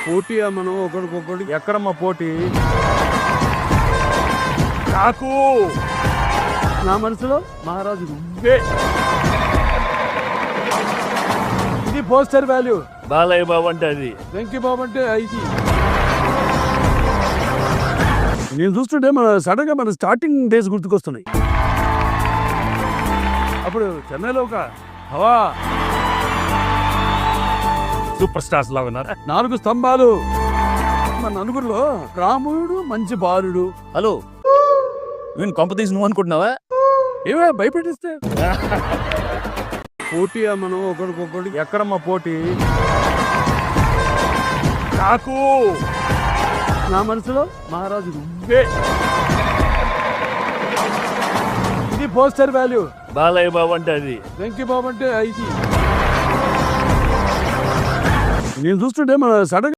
పోటీ మనం ఒకరికొకటి ఎక్కడమ్మా పోటీ? నాకు నా మనసులో మహారాజు నువ్వే. ఇది పోస్టర్ వాల్యూ. బాలయ్య బాబు అంటే అది. వెంకీ బాబు అంటే ఐటీ. నేను చూస్తుంటే సడన్ గా మన స్టార్టింగ్ డేస్ గుర్తుకొస్తున్నాయి. అప్పుడు చెన్నైలో ఒక హవా, సూపర్ స్టార్స్ లాగా ఉన్నారు. 4 స్తంభాలు. మన నలుగురిలో రాముడు మంచి బాలుడు. హలో, నేను కొంప తీసి నువ్వు అనుకుంటున్నావా? ఏమే భయపెట్టిస్తే పోటీ మనం ఒకరికొకటి ఎక్కడమ్మా పోటీ? నాకు నా మనసులో మహారాజు నువ్వే. ఇది పోస్టర్ వాల్యూ. బాలయ్య బాబు అంటే అది. వెంకీ బాబు అంటే ఐటీ. నేను చూస్తుంటే సడన్